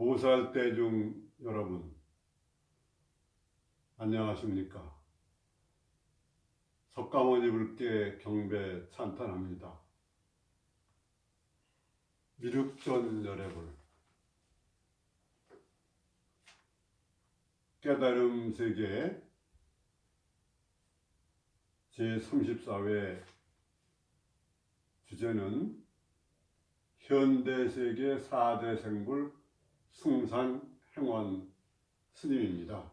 보살대중 여러분, 안녕하십니까? 석가모니 불께 경배 찬탄합니다. 미륵전 열애불 깨달음 세계 제34회 주제는 현대세계 4대 생불 숭산행원 스님입니다.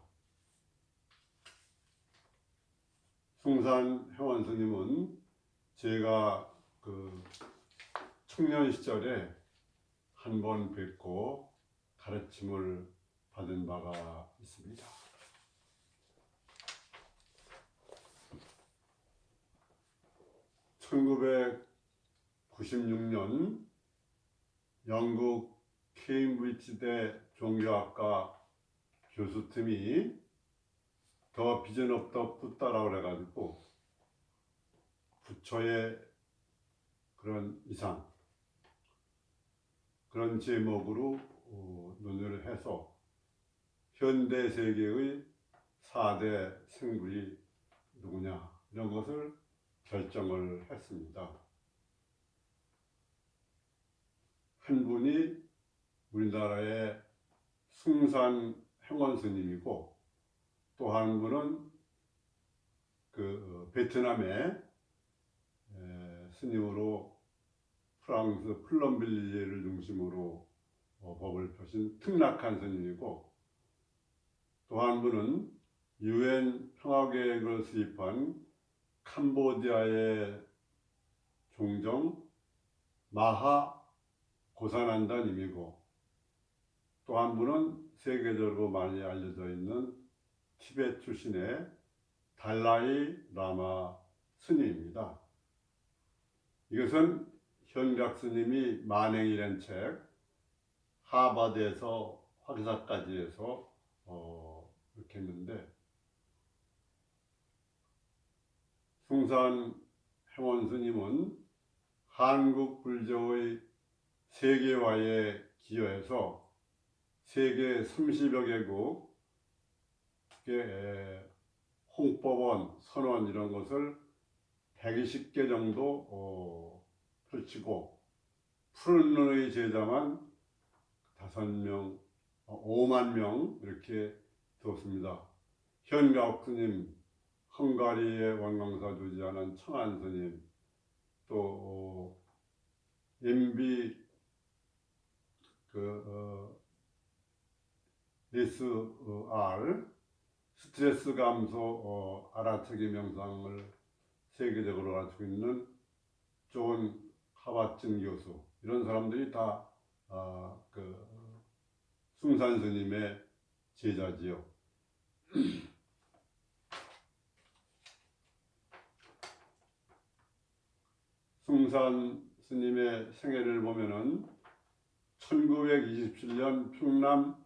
숭산행원 스님은 제가 청년 시절에 한 번 뵙고 가르침을 받은 바가 있습니다. (1996년) 영국 케임브리지대 종교학과 교수팀이 더 비전 오브 더 붓다라고 해가지고 부처의 그런 이상, 그런 제목으로 논의를 해서 현대 세계의 4대 생불이 누구냐 이런 것을 결정을 했습니다. 한 분이 우리나라의 숭산행원 스님이고, 또 한 분은 베트남의 스님으로 프랑스 플럼빌리에를 중심으로 법을 펴신 특락한 스님이고, 또 한 분은 UN 평화계획을 수립한 캄보디아의 종정 마하 고사난다님이고, 또 한 분은 세계적으로 많이 알려져 있는 티베트 출신의 달라이 라마 스님입니다. 이것은 현각 스님이 만행이라는 책, 하버드에서 학사까지 해서 이렇게 했는데, 숭산행원 스님은 한국 불교의 세계화에 기여해서 세계 30여 개국의 홍법원, 선원 이런 것을 120개 정도 펼치고, 푸른 눈의 제자만 5명, 5만 명 이렇게 두었습니다. 현가옥 스님, 헝가리의 원광사 주지하는 청한 스님, 또 MB SR 스트레스 감소 알아차기 명상을 세계적으로 가지고 있는 존 하왓진 교수, 이런 사람들이 다 숭산 스님의 제자지요. 숭산 스님의 생애를 보면은 1927년 충남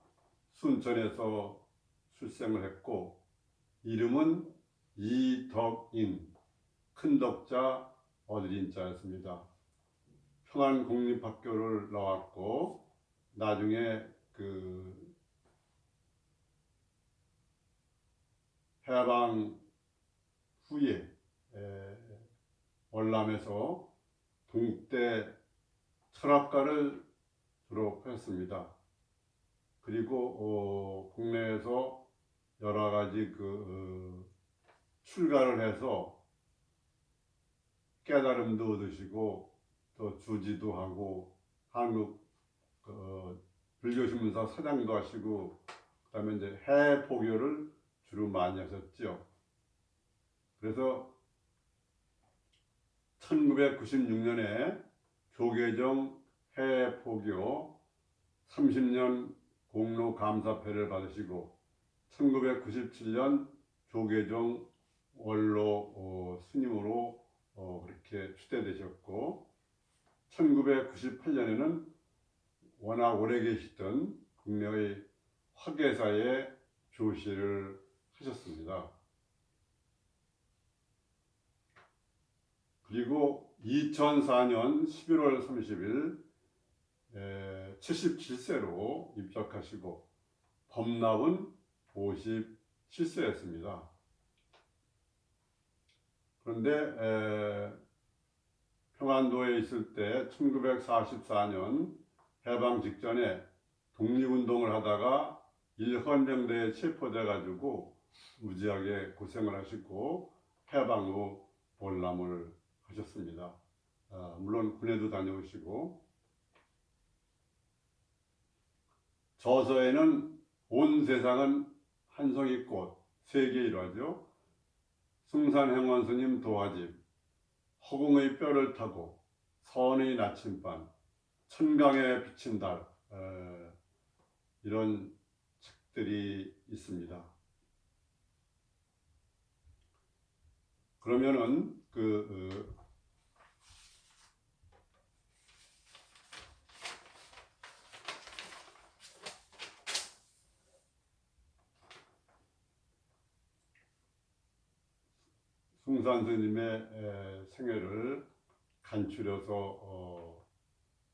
순천에서 출생을 했고, 이름은 이덕인, 큰 덕자 어드린 자였습니다. 평안국립학교를 나왔고, 나중에 해방 후에 월남에서 동국대 철학과를 졸업했습니다. 그리고 국내에서 여러 가지 출가를 해서 깨달음도 얻으시고, 또 주지도 하고, 한국 불교신문사 사장도 하시고, 그다음에 이제 해외 포교를 주로 많이 하셨죠. 그래서 1996년에 조계종 해외 포교 30년 공로 감사패를 받으시고, 1997년 조계종 원로 스님으로 그렇게 추대되셨고, 1998년에는 워낙 오래 계시던 국내의 화계사에 조시를 하셨습니다. 그리고 2004년 11월 30일 77세로 입적하시고 법납은 57세였습니다. 그런데 평안도에 있을 때 1944년 해방 직전에 독립운동을 하다가 일헌병대에 체포돼 가지고 무지하게 고생을 하시고 해방 후 볼람을 하셨습니다. 물론 군에도 다녀오시고, 저서에는 온 세상은 한송이꽃, 세계 일화죠. 숭산행원스님 도화집, 허공의 뼈를 타고, 선의 나침반, 천강에 비친 달, 이런 책들이 있습니다. 그러면은 숭산 스님의 생애를 간추려서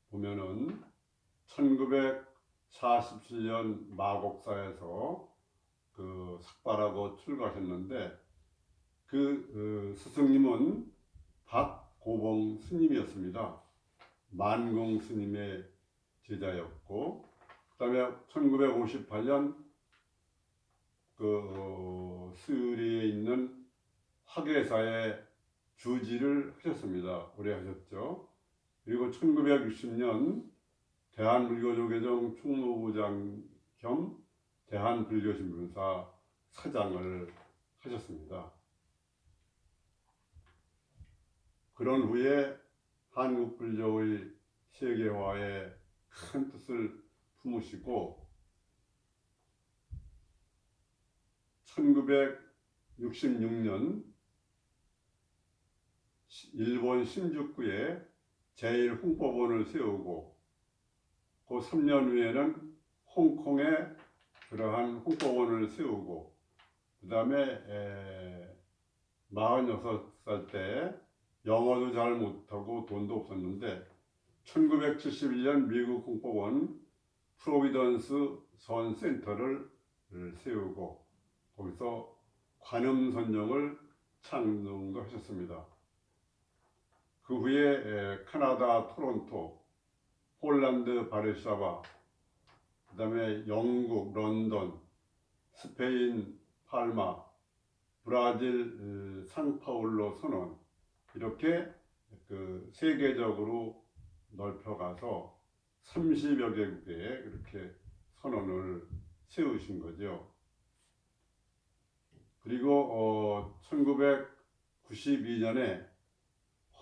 보면은 1947년 마곡사에서 삭발하고 출가하셨는데, 스승님은 박고봉 스님이었습니다. 만공 스님의 제자였고, 그 다음에 1958년 스리에 있는 화계사에 주지를 하셨습니다. 오래 하셨죠. 그리고 1960년 대한불교조계종 총무부장 겸 대한불교신문사 사장을 하셨습니다. 그런 후에 한국불교의 세계화에 큰 뜻을 품으시고 1966년 일본 신주쿠에 제1홍법원을 세우고 그 3년 후에는 홍콩에 그러한 홍법원을 세우고, 그 다음에 46살 때 영어도 잘 못하고 돈도 없었는데 1971년 미국 홍법원 프로비던스 선 센터를 세우고 거기서 관음선정을 창동도 하셨습니다. 그 후에 캐나다 토론토, 폴란드 바르샤바, 그 다음에 영국 런던, 스페인 팔마, 브라질 상파울로 선원, 이렇게 세계적으로 넓혀가서 30여 개국에 그렇게 선언을 세우신 거죠. 그리고 1992년에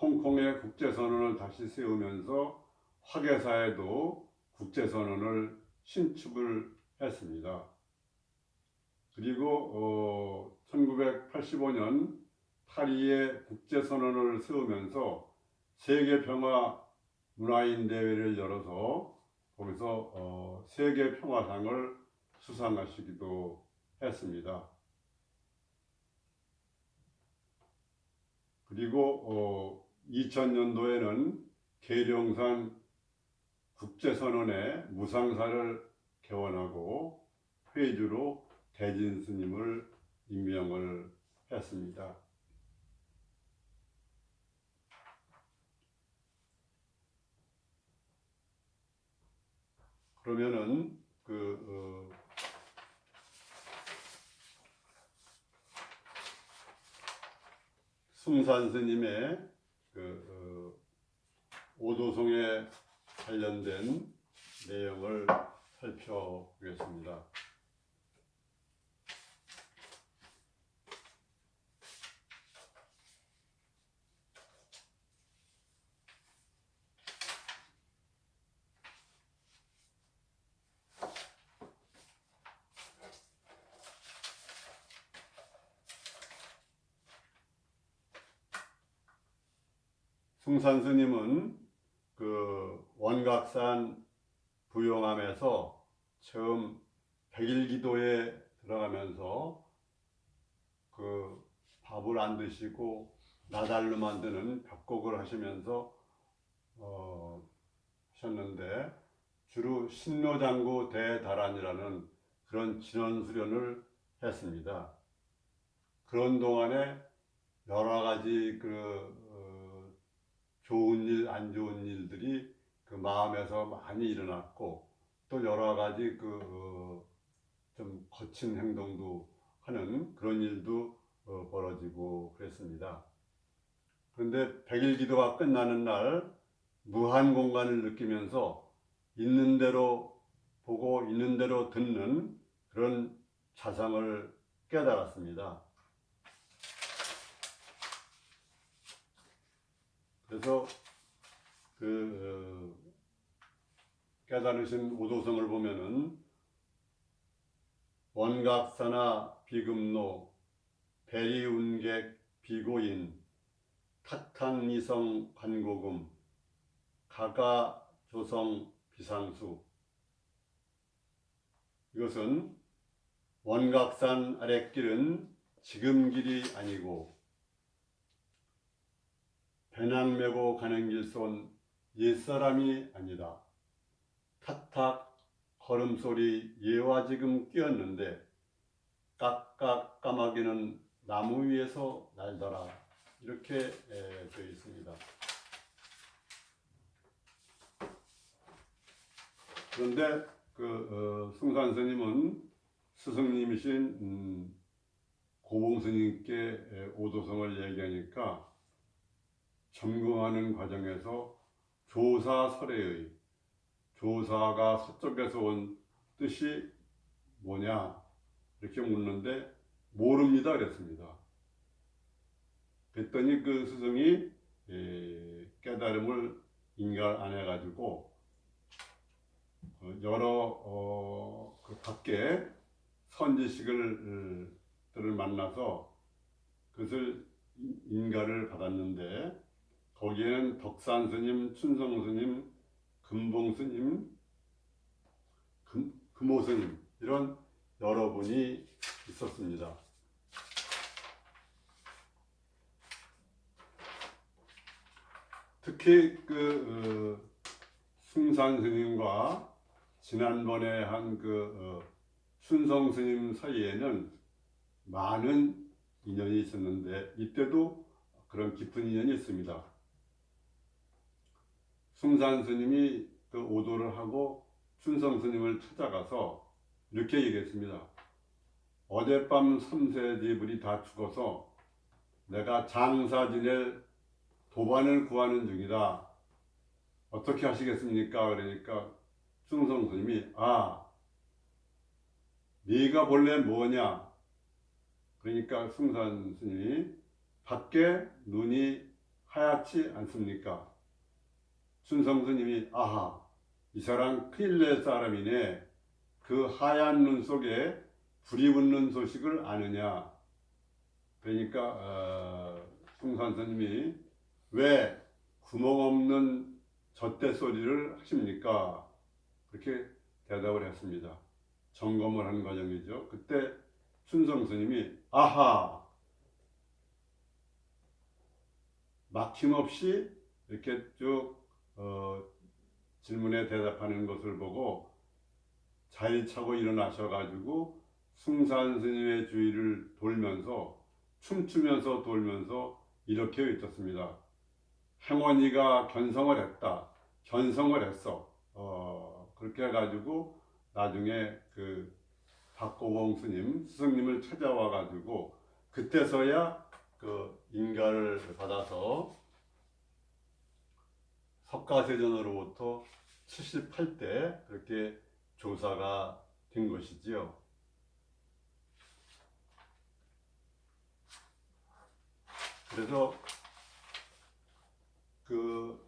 홍콩의 국제선언을 다시 세우면서 화계사에도 국제선언을 신축을 했습니다. 그리고 1985년 파리에 국제선언을 세우면서 세계평화 문화인 대회를 열어서 거기서 세계평화상을 수상하시기도 했습니다. 그리고 2000년도에는 계룡산 국제선언의 무상사를 개원하고 회주로 대진 스님을 임명을 했습니다. 그러면은 숭산 스님의 오도송에 관련된 내용을 살펴보겠습니다. 숭산 스님은 원각산 부용암에서 처음 백일기도에 들어가면서 밥을 안 드시고 나달로 만드는 벽곡을 하시면서 하셨는데 주로 신노장구 대다란이라는 그런 진원 수련을 했습니다. 그런 동안에 여러 가지 좋은 일, 안 좋은 일들이 그 마음에서 많이 일어났고, 또 여러 가지 좀 거친 행동도 하는 그런 일도 벌어지고 그랬습니다. 그런데 100일 기도가 끝나는 날 무한 공간을 느끼면서 있는 대로 보고 있는 대로 듣는 그런 자성을 깨달았습니다. 그래서 깨달으신 오도성을 보면은 원각사나 비금노 배리운객 비고인 탁탄이성 관고금 가가조성 비상수. 이것은 원각산 아랫길은 지금 길이 아니고 배낭 메고 가는 길손 옛사람이 아니다. 탁탁 걸음소리 예와 지금 끼었는데 깍깍 까마귀는 나무 위에서 날더라. 이렇게 되어 있습니다. 그런데 승산 스님은 스승님이신 고봉 스님께 오도성을 얘기하니까 점검하는 과정에서 조사설의 조사가 서쪽에서 온 뜻이 뭐냐 이렇게 묻는데 모릅니다 그랬습니다. 그랬더니 그 스승이 깨달음을 인가 안 해가지고 여러 밖에 선지식을 만나서 그것을 인가를 받았는데 거기에는 덕산 스님, 춘성 스님, 금봉 스님, 금호 스님 이런 여러 분이 있었습니다. 특히 승산 스님과 지난번에 한 춘성 스님 사이에는 많은 인연이 있었는데 이때도 그런 깊은 인연이 있습니다. 승산 스님이 오도를 하고 춘성 스님을 찾아가서 이렇게 얘기했습니다. 어젯밤 3세지불이 다 죽어서 내가 장사 지낼 도반을 구하는 중이다. 어떻게 하시겠습니까? 그러니까 춘성 스님이 네가 본래 뭐냐? 그러니까 승산 스님이 밖에 눈이 하얗지 않습니까? 춘성 스님이 이 사람 큰일 낼 사람이네. 그 하얀 눈 속에 불이 붙는 소식을 아느냐? 그러니까 승산 스님이 왜 구멍 없는 젖대 소리를 하십니까? 그렇게 대답을 했습니다. 점검을 하는 과정이죠. 그때 춘성 스님이 막힘없이 이렇게 쭉 질문에 대답하는 것을 보고 자리 차고 일어나셔가지고 승산 스님의 주위를 돌면서 춤추면서 돌면서 이렇게 외쳤습니다. 행원이가 견성을 했다. 견성을 했어. 그렇게 해가지고 나중에 박고봉 스님, 스승님을 찾아와가지고 그때서야 인가를 받아서 석가세존으로부터 78대 그렇게 조사가 된 것이지요. 그래서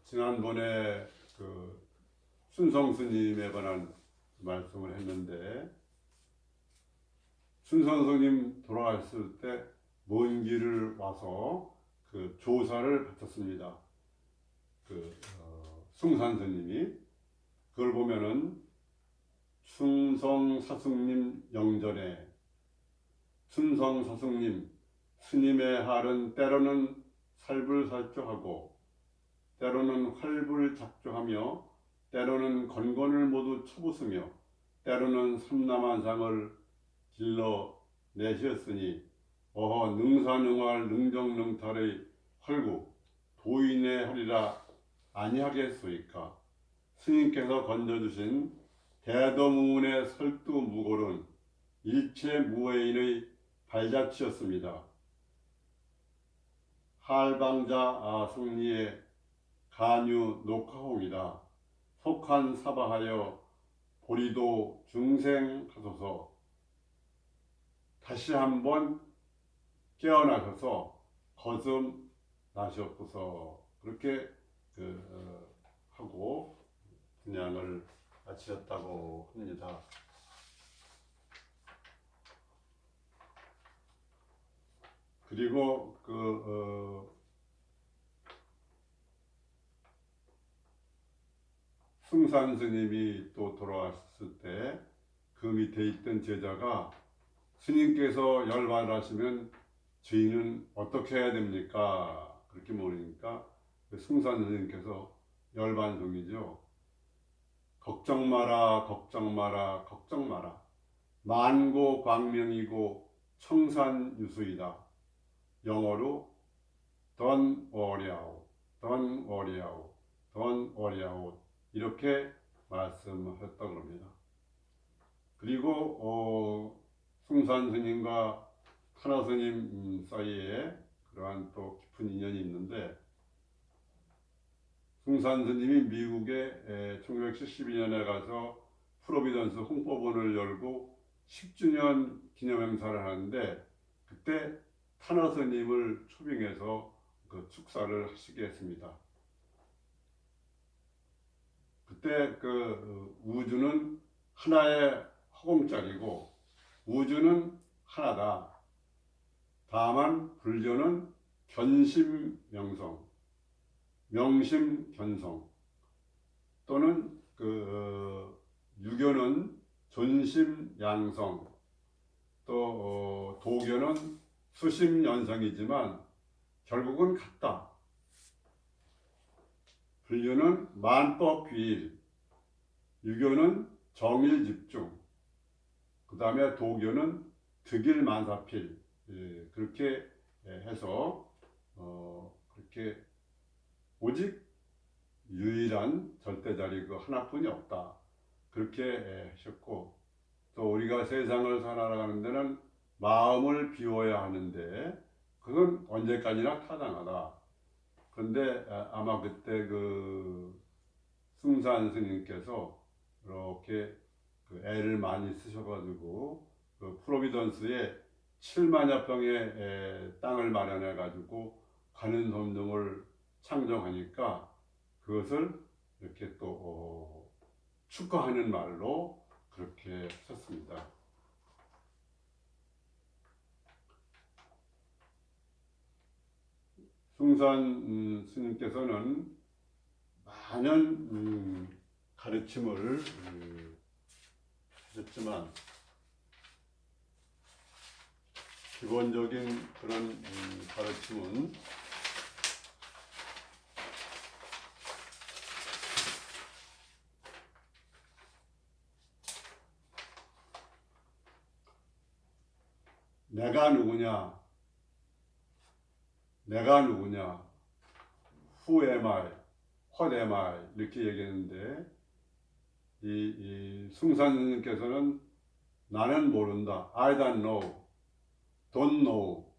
지난번에 춘성 스님에 관한 말씀을 했는데 춘성 스님 돌아갔을 때 먼 길을 와서 조사를 바쳤습니다. 승산 스님이 그걸 보면은 춘성 사승님 영전에 춘성 사승님 스님의 할은 때로는 살불살조하고 때로는 활불작조하며 때로는 건건을 모두 쳐부수며 때로는 삼남한상을 길러 내셨으니 어허 능사능활 능정능탈의 헐구 도인의 하리라 아니하겠소이까. 스님께서 건져주신 대도무문의 설두무골은 일체 무해인의 발자취였습니다. 할방자 성리의 간유 녹화홍이다. 속한 사바하여 보리도 중생하소서. 다시 한번 깨어나셔서 거듭나셨소서. 그렇게 하고 분양을 마치셨다고 합니다. 그리고 승산 스님이 또 돌아왔을 때 그 밑에 있던 제자가 스님께서 열반하시면 저희는 어떻게 해야 됩니까? 그렇게 물으니까 승산 스님께서 열반송이죠. 걱정 마라, 걱정 마라, 걱정 마라. 만고 광명이고 청산유수이다. 영어로 Don't worry out, don't worry out, don't worry out 이렇게 말씀하셨다고 합니다. 그리고 승산 스님과 카나 스님 사이에 그러한 또 깊은 인연이 있는데 승산 스님이 미국에 1972년에 가서 프로비던스 홍보본을 열고 10주년 기념행사를 하는데 그때 타나 스님을 초빙해서 그 축사를 하시게 했습니다. 그때 우주는 하나의 허공짜리고 우주는 하나다. 다만 불교는 견심명성, 명심견성 또는 유교는 존심양성 또 도교는 수심연성이지만 결국은 같다. 불교는 만법귀일, 유교는 정일집중, 그 다음에 도교는 득일만사필. 그렇게 해서 그렇게 오직 유일한 절대자리 그 하나뿐이 없다. 그렇게 하셨고 또 우리가 세상을 살아가는 데는 마음을 비워야 하는데 그건 언제까지나 타당하다. 그런데 아마 그때 승산 스님께서 이렇게 애를 많이 쓰셔가지고 프로비던스에 7만여 평의 땅을 마련해 가지고 관음섬등을 창정하니까 그것을 이렇게 또 축하하는 말로 그렇게 썼습니다. 승산 스님께서는 많은 가르침을 하셨지만 기본적인 그런 가르침은 내가 누구냐, 내가 누구냐, who am I, what am I 이렇게 얘기했는데 이 승산님께서는 나는 모른다, I don't know, don't know,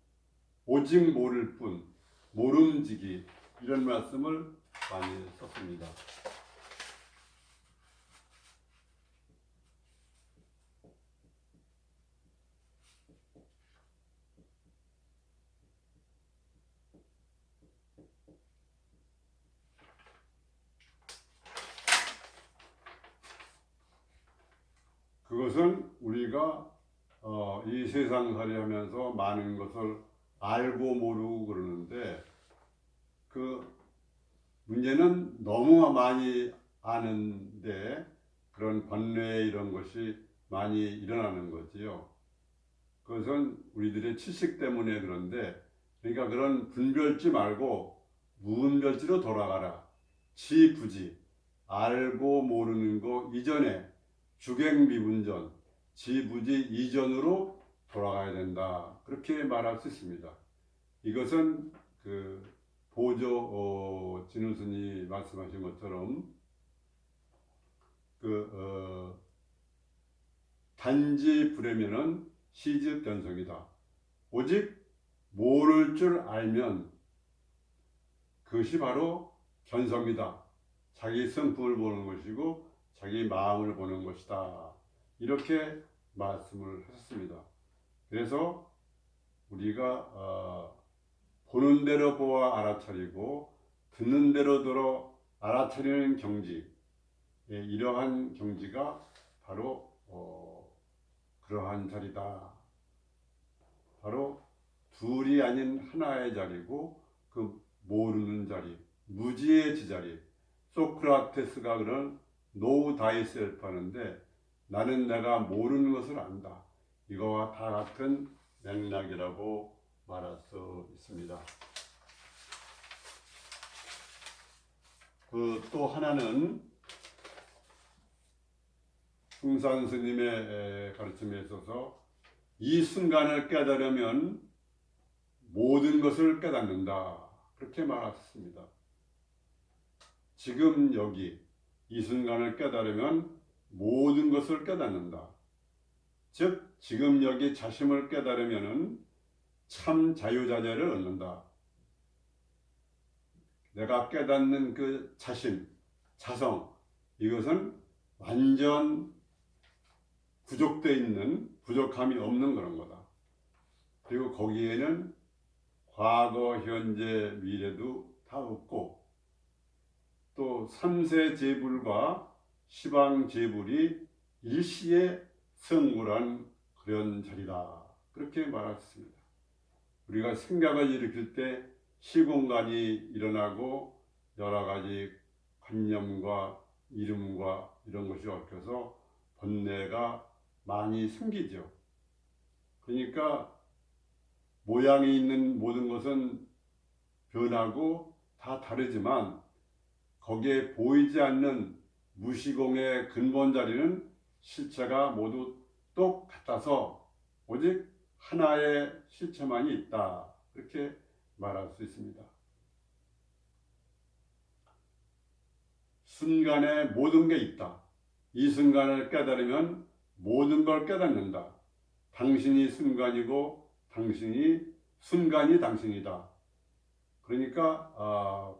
오직 모를 뿐, 모름지기 이런 말씀을 많이 썼습니다. 그것은 우리가 이 세상살이 하면서 많은 것을 알고 모르고 그러는데 그 문제는 너무 많이 아는데 그런 번뇌 이런 것이 많이 일어나는 거지요. 그것은 우리들의 치식 때문에 그런데 그러니까 그런 분별지 말고 무분별지로 돌아가라. 지부지. 알고 모르는 거 이전에 주객미분전, 지부지 이전으로 돌아가야 된다. 그렇게 말할 수 있습니다. 이것은 그 보조 진우스님 말씀하신 것처럼 단지 불에면은 시즈 변성이다. 오직 모를 줄 알면 그것이 바로 견성이다. 자기 성품을 보는 것이고 자기 마음을 보는 것이다. 이렇게 말씀을 하셨습니다. 그래서 우리가 보는 대로 보아 알아차리고 듣는 대로 들어 알아차리는 경지, 이러한 경지가 바로 그러한 자리다. 바로 둘이 아닌 하나의 자리고 그 모르는 자리, 무지의 지자리. 소크라테스가 그런 노우 다이셀프 하는데 나는 내가 모르는 것을 안다. 이거와 다 같은 맥락이라고 말할 수 있습니다. 또 하나는 흥산 스님의 가르침에 있어서 이 순간을 깨달으면 모든 것을 깨닫는다. 그렇게 말했습니다. 지금 여기 이 순간을 깨달으면 모든 것을 깨닫는다. 즉 지금 여기 자심을 깨달으면 참 자유자재를 얻는다. 내가 깨닫는 그 자심, 자성, 이것은 완전 구족되어 있는, 부족함이 없는 그런 거다. 그리고 거기에는 과거, 현재, 미래도 다 없고 또 삼세 제불과 시방 제불이 일시에 성불한 그런 자리다. 그렇게 말했습니다. 우리가 생각을 일으킬 때 시공간이 일어나고 여러 가지 관념과 이름과 이런 것이 얽혀서 번뇌가 많이 생기죠. 그러니까 모양이 있는 모든 것은 변하고 다 다르지만 거기에 보이지 않는 무시공의 근본 자리는 실체가 모두 똑같아서 오직 하나의 실체만이 있다. 이렇게 말할 수 있습니다. 순간에 모든 게 있다. 이 순간을 깨달으면 모든 걸 깨닫는다. 당신이 순간이고 당신이 순간이 당신이다. 그러니까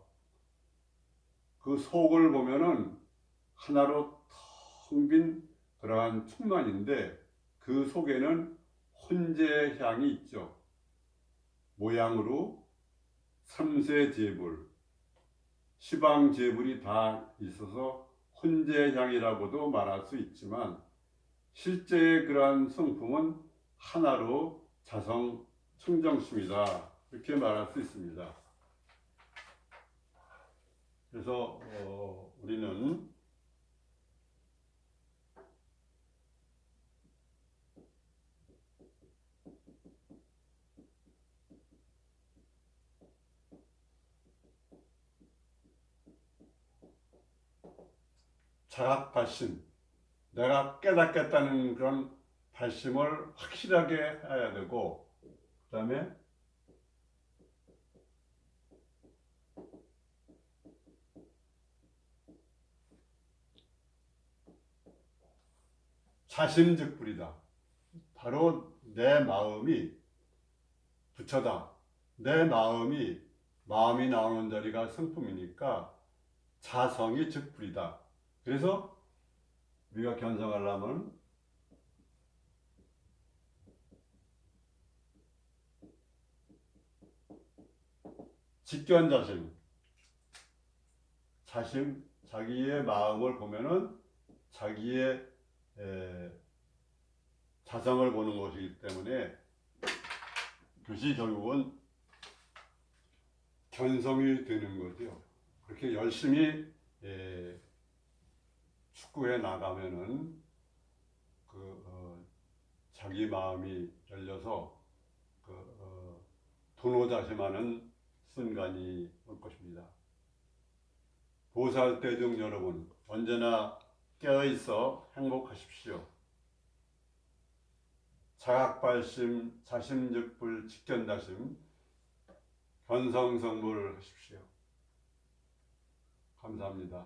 그 속을 보면은 하나로 텅 빈 그러한 충만인데 그 속에는 혼재의 향이 있죠. 모양으로 삼세제불, 시방제불이 다 있어서 혼재의 향이라고도 말할 수 있지만 실제의 그러한 성품은 하나로 자성 청정심이다. 이렇게 말할 수 있습니다. 그래서 우리는 자각 발심, 내가 깨닫겠다는 그런 발심을 확실하게 해야 되고, 그 다음에 자심즉불이다. 바로 내 마음이 부처다. 내 마음이 나오는 자리가 성품이니까 자성이 즉불이다. 그래서 우리가 견성하려면 직견자심, 자기의 마음을 보면은 자기의 자성을 보는 것이기 때문에 그것이 결국은 견성이 되는 거죠. 그렇게 열심히 축구해 나가면은 자기 마음이 열려서 도노자심하는 순간이 올 것입니다. 보살대중 여러분, 언제나 깨어있어 행복하십시오. 자각발심, 자심즉불, 직견다심, 견성성불 하십시오. 감사합니다.